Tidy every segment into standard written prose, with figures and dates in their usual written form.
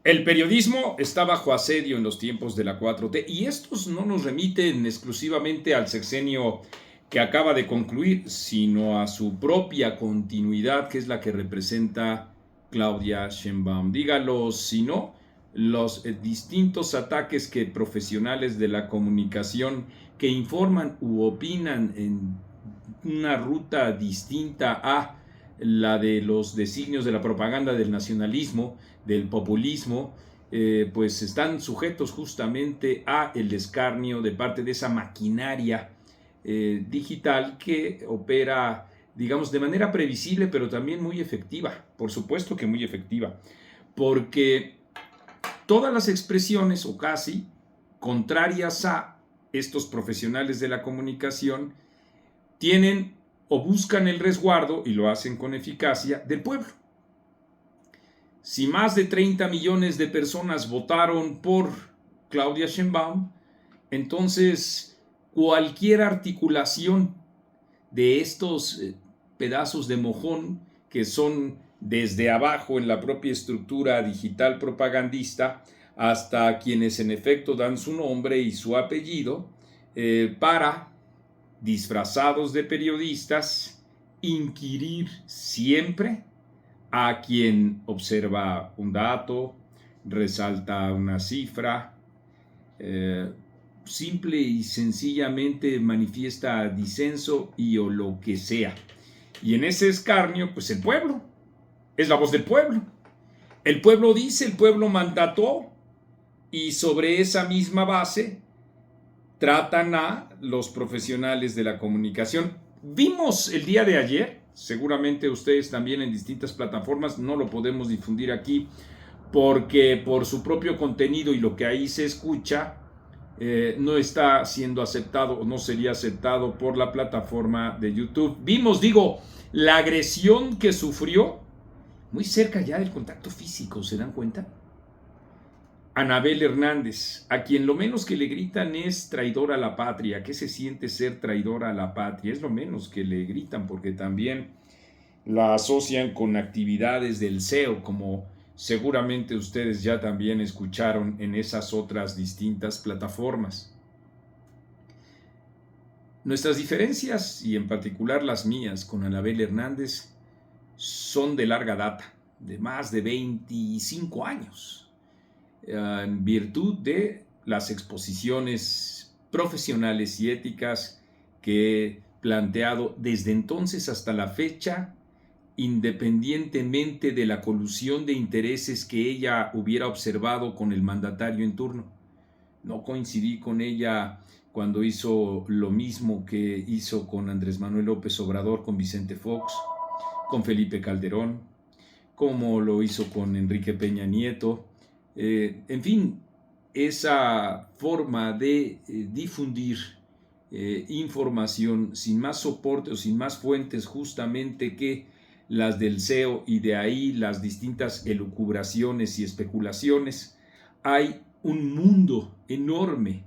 El periodismo está bajo asedio en los tiempos de la 4T y estos no nos remiten exclusivamente al sexenio que acaba de concluir, sino a su propia continuidad, que es la que representa Claudia Sheinbaum. Dígalo, si no, los distintos ataques que profesionales de la comunicación que informan u opinan en una ruta distinta a la de los designios de la propaganda del nacionalismo, del populismo, pues están sujetos justamente a el escarnio de parte de esa maquinaria digital que opera, digamos, de manera previsible, pero también muy efectiva. Por supuesto que muy efectiva, porque todas las expresiones, o casi, contrarias a estos profesionales de la comunicación, tienen o buscan el resguardo, y lo hacen con eficacia, del pueblo. Si más de 30 millones de personas votaron por Claudia Sheinbaum, entonces cualquier articulación de estos pedazos de mojón que son desde abajo en la propia estructura digital propagandista hasta quienes en efecto dan su nombre y su apellido para, disfrazados de periodistas, inquirir siempre a quien observa un dato, resalta una cifra, simple y sencillamente manifiesta disenso y o lo que sea. Y en ese escarnio, pues el pueblo, es la voz del pueblo. El pueblo dice, el pueblo mandató, y sobre esa misma base tratan a los profesionales de la comunicación. Vimos el día de ayer, seguramente ustedes también en distintas plataformas, no lo podemos difundir aquí porque por su propio contenido y lo que ahí se escucha, no está siendo aceptado o no sería aceptado por la plataforma de YouTube. Vimos, la agresión que sufrió muy cerca ya del contacto físico, ¿se dan cuenta? Anabel Hernández, a quien lo menos que le gritan es traidor a la patria. ¿Qué se siente ser traidor a la patria? Es lo menos que le gritan, porque también la asocian con actividades del SEO, como seguramente ustedes ya también escucharon en esas otras distintas plataformas. Nuestras diferencias, y en particular las mías con Anabel Hernández, son de larga data, de más de 25 años. En virtud de las exposiciones profesionales y éticas que he planteado desde entonces hasta la fecha, independientemente de la colusión de intereses que ella hubiera observado con el mandatario en turno. No coincidí con ella cuando hizo lo mismo que hizo con Andrés Manuel López Obrador, con Vicente Fox, con Felipe Calderón, como lo hizo con Enrique Peña Nieto. En fin, esa forma de difundir información sin más soporte o sin más fuentes justamente que las del SEO, y de ahí las distintas elucubraciones y especulaciones, hay un mundo enorme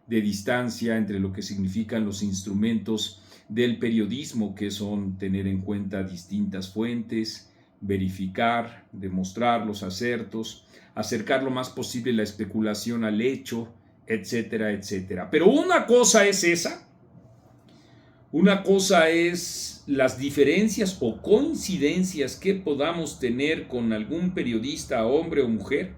de distancia entre lo que significan los instrumentos del periodismo, que son tener en cuenta distintas fuentes, verificar, demostrar los acertos, acercar lo más posible la especulación al hecho, etcétera, etcétera. Pero una cosa es esa, una cosa es las diferencias o coincidencias que podamos tener con algún periodista, hombre o mujer,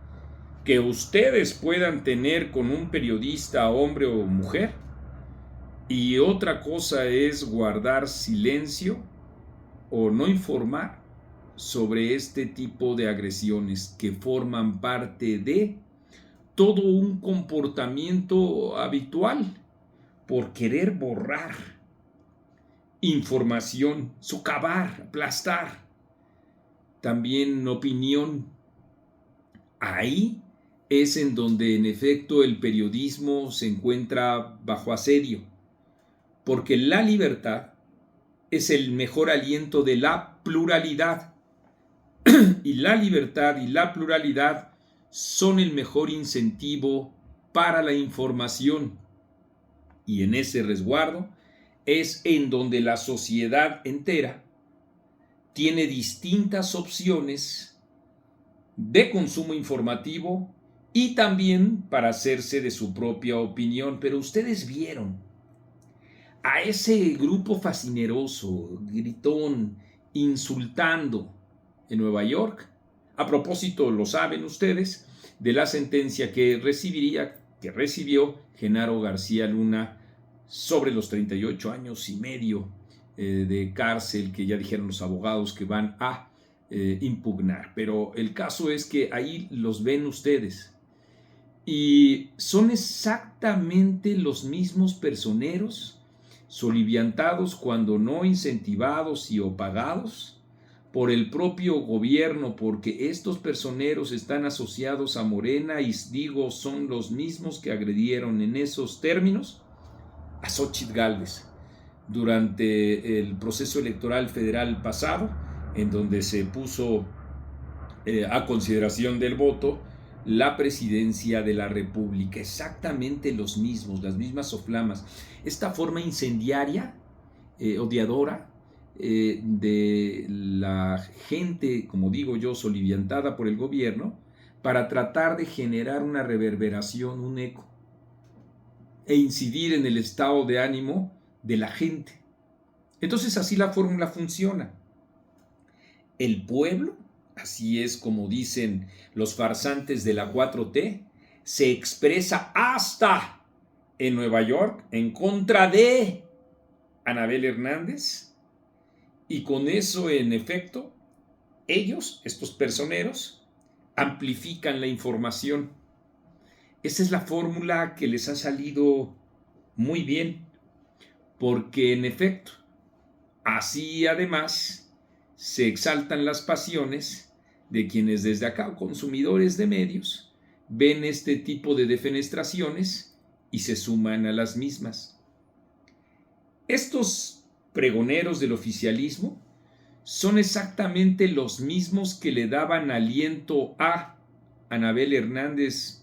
que ustedes puedan tener con un periodista, hombre o mujer, y otra cosa es guardar silencio o no informar sobre este tipo de agresiones que forman parte de todo un comportamiento habitual por querer borrar información, socavar, aplastar, también opinión. Ahí es en donde en efecto el periodismo se encuentra bajo asedio, porque la libertad es el mejor aliento de la pluralidad. Y la libertad y la pluralidad son el mejor incentivo para la información. Y en ese resguardo es en donde la sociedad entera tiene distintas opciones de consumo informativo y también para hacerse de su propia opinión. Pero ustedes vieron a ese grupo fascineroso, gritón, insultando en Nueva York. A propósito, lo saben ustedes, de la sentencia que recibió Genaro García Luna sobre los 38 años y medio de cárcel que ya dijeron los abogados que van a impugnar. Pero el caso es que ahí los ven ustedes y son exactamente los mismos personeros soliviantados, cuando no incentivados y o pagados por el propio gobierno, porque estos personeros están asociados a Morena y digo, son los mismos que agredieron en esos términos a Xóchitl Gálvez durante el proceso electoral federal pasado, en donde se puso a consideración del voto la presidencia de la República. Exactamente los mismos, las mismas soflamas. Esta forma incendiaria, odiadora, de la gente, como digo yo, soliviantada por el gobierno, para tratar de generar una reverberación, un eco, e incidir en el estado de ánimo de la gente. Entonces así la fórmula funciona. El pueblo, así es como dicen los farsantes de la 4T, se expresa hasta en Nueva York en contra de Anabel Hernández, y con eso, en efecto, ellos, estos personeros, amplifican la información. Esa es la fórmula que les ha salido muy bien, porque en efecto, así además se exaltan las pasiones de quienes desde acá, consumidores de medios, ven este tipo de defenestraciones y se suman a las mismas. Estos pregoneros del oficialismo son exactamente los mismos que le daban aliento a Anabel Hernández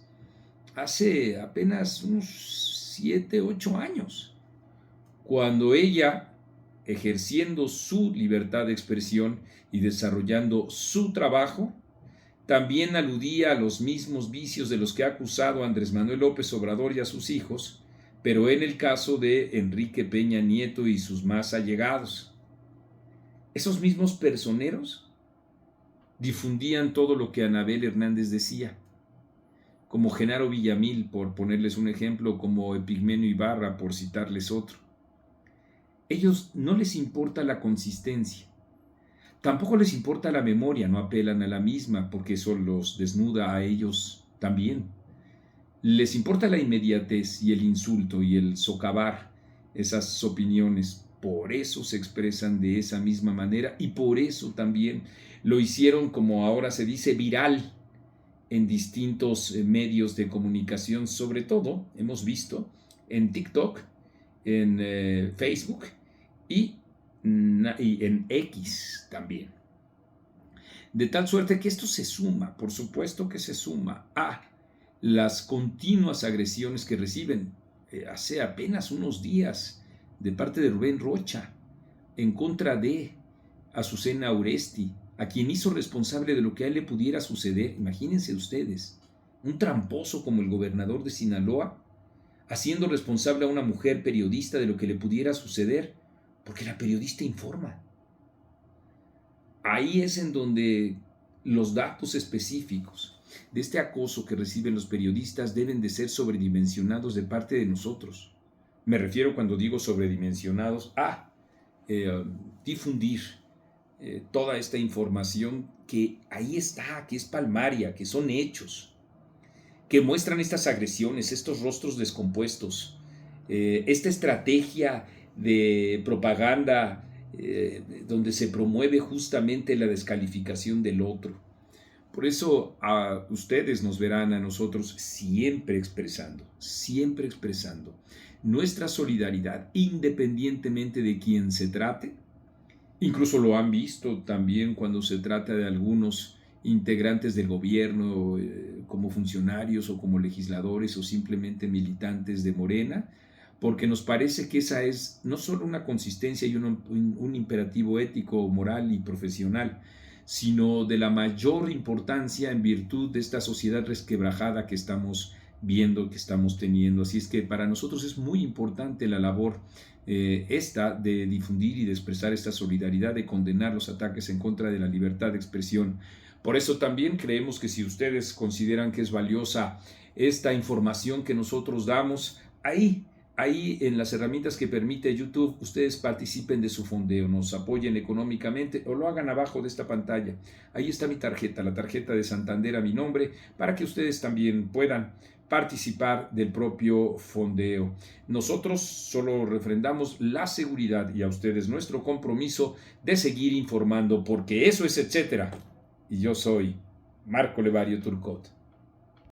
hace apenas unos 7, 8 años, cuando ella, ejerciendo su libertad de expresión y desarrollando su trabajo, también aludía a los mismos vicios de los que ha acusado a Andrés Manuel López Obrador y a sus hijos, pero en el caso de Enrique Peña Nieto y sus más allegados. Esos mismos personeros difundían todo lo que Anabel Hernández decía, como Genaro Villamil, por ponerles un ejemplo, como Epigmenio Ibarra, por citarles otro. Ellos no les importa la consistencia, tampoco les importa la memoria, no apelan a la misma porque eso los desnuda a ellos también. Les importa la inmediatez y el insulto y el socavar esas opiniones. Por eso se expresan de esa misma manera y por eso también lo hicieron, como ahora se dice, viral en distintos medios de comunicación, sobre todo hemos visto en TikTok, en Facebook y en X también. De tal suerte que esto se suma, por supuesto que se suma a las continuas agresiones que reciben hace apenas unos días de parte de Rubén Rocha en contra de Azucena Uresti, a quien hizo responsable de lo que a él le pudiera suceder. Imagínense ustedes, un tramposo como el gobernador de Sinaloa, haciendo responsable a una mujer periodista de lo que le pudiera suceder, porque la periodista informa. Ahí es en donde los datos específicos de este acoso que reciben los periodistas deben de ser sobredimensionados de parte de nosotros. Me refiero, cuando digo sobredimensionados, a difundir toda esta información que ahí está, que es palmaria, que son hechos, que muestran estas agresiones, estos rostros descompuestos, esta estrategia de propaganda donde se promueve justamente la descalificación del otro. Por eso a ustedes nos verán a nosotros siempre expresando nuestra solidaridad, independientemente de quién se trate. Incluso lo han visto también cuando se trata de algunos integrantes del gobierno, como funcionarios o como legisladores o simplemente militantes de Morena, porque nos parece que esa es no solo una consistencia y un imperativo ético, moral y profesional, sino de la mayor importancia en virtud de esta sociedad resquebrajada que estamos viendo, que estamos teniendo. Así es que para nosotros es muy importante la labor esta de difundir y de expresar esta solidaridad, de condenar los ataques en contra de la libertad de expresión. Por eso también creemos que si ustedes consideran que es valiosa esta información que nosotros damos, ahí en las herramientas que permite YouTube, ustedes participen de su fondeo, nos apoyen económicamente o lo hagan abajo de esta pantalla. Ahí está mi tarjeta, la tarjeta de Santander a mi nombre, para que ustedes también puedan participar del propio fondeo. Nosotros solo refrendamos la seguridad y a ustedes nuestro compromiso de seguir informando, porque eso es etcétera. Y yo soy Marco Levario Turcot.